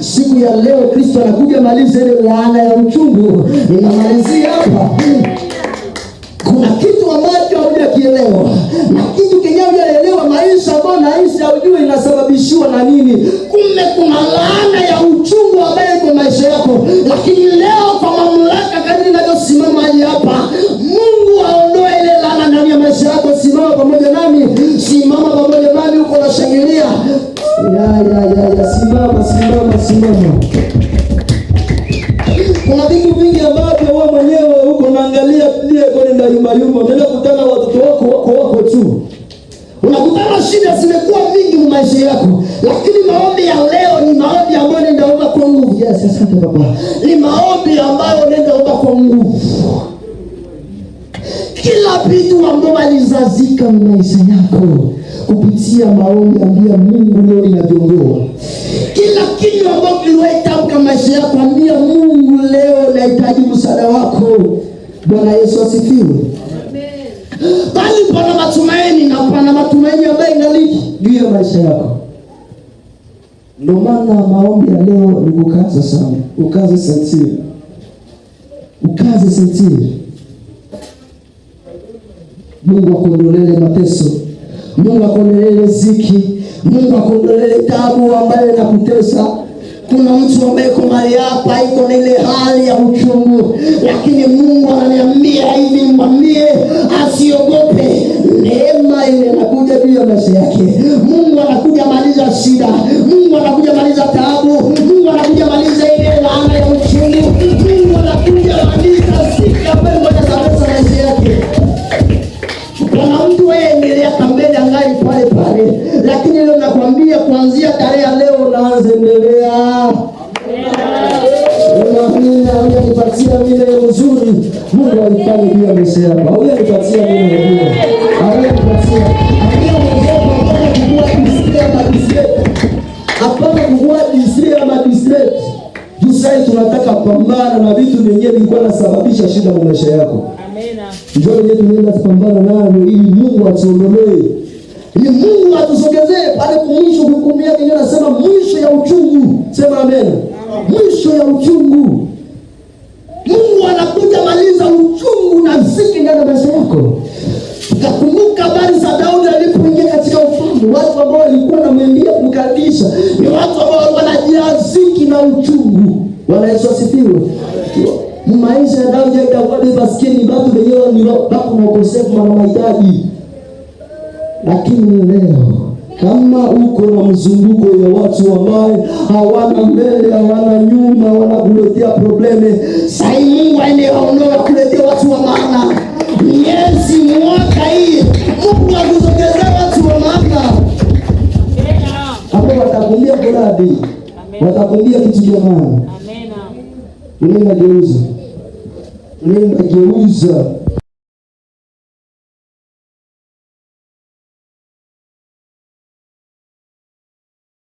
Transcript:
Siku ya leo Kristo anakuja maliza ile laana ya uchungu. Ninamalizia hapa. Kuna kitu ambacho hujakielewa. Na kitu kenyewe hujaelewa, maisha ambayo naishi hujui inasababishiwa na nini. Kumbe kuna laana ya uchungu ambayo iko maisha yako. Lakini leo kwa mamlaka kadri ninavyosimama hapa, Mungu aondoe ile laana ndani ya maisha yako. Simama pamoja nami. Simama pamoja nami uko na shangilia. Simama. Kuna vitu vingi ambavyo wewe mwenyewe uko naangalia pia kwenye ndayumba. Unaenda kutana watoto wako tu. Unakutana shida zimekuwa vingi mu maisha yako. Lakini maombi ya leo ni maombi ambayo nenda omba kwa nguvu. Yes, asante baba. Ni maombi ambayo nenda omba kwa nguvu. Kila vitu ambavyo alizazika mu maisha yako kupitia maombi ambia Mungu leo ninaviongoa. Kila kitu ambacho kiliweka maisha yako ambia Mungu leo nahitaji msaada wako. Bwana Yesu asifiwe. Amen. Bali pana matumaini na pana matumaini ambayo ingaliki juu ya maisha yako. Ndio maana maombi ya leo ni kukaza sana. Ukaze sentire. Mungu akondolee mateso. Mungu akondolee ziki. Mungu akondolee taabu ambayo inakutesa. Kuna mtu ambaye kwa mali hapa iko na ile hali ya uchungu, lakini Mungu ananiambia hivi, mwambie asiogope. Neema ile inakuja juu ya maisha yake. Mungu anakuja maliza shida. Mungu anakuja maliza taabu. Mungu anakuja maliza ile laana ya uchungu. Mungu anakuja maliza ziki ambayo inatesa maisha yake. Kuna mtu wewe endelea kambele angali pale. Lakini leo nakwambia kuanzia tarehe ya leo unaanza endelea. Unaamini unipatia mile nzuri. Mungu alifanya juu ya maisha yako. Au unipatia mile nzuri. Hapana kukua distre ama distress. Tusai tunataka pambana na vitu vyenyewe vilikuwa nasababisha shida kwa maisha yako. Amina. Njoo yetu tunaenda kupambana nayo ili Mungu atuondolee. Ili Mungu atusogezee pale mwisho hukumu yake inasema mwisho ya uchungu. Sema amen. Mwisho ya uchungu. Mungu anakuja maliza uchungu na ziki ndani ya maisha yako. Tukakumbuka habari za Daudi alipoingia katika ufalme. Watu ambao walikuwa wanamwambia kumkaribisha ni watu ambao wanajaa ziki na uchungu. Bwana Yesu asifiwe. Maisha ya Daudi itakuwa ni maskini, watu wenyewe ni watu na ukosefu wa mahitaji. Lakini leo kama uko na mzunguko ya watu ambao hawana mbele, hawana nyuma, wanakuletea probleme, sasa Mungu anaondoa kuletea watu wa maana. Miezi mwaka hii Mungu akusogezea watu wa maana. Hapo watakumbia kuradi. Watakumbia kitu cha maana. Amina. Unageuza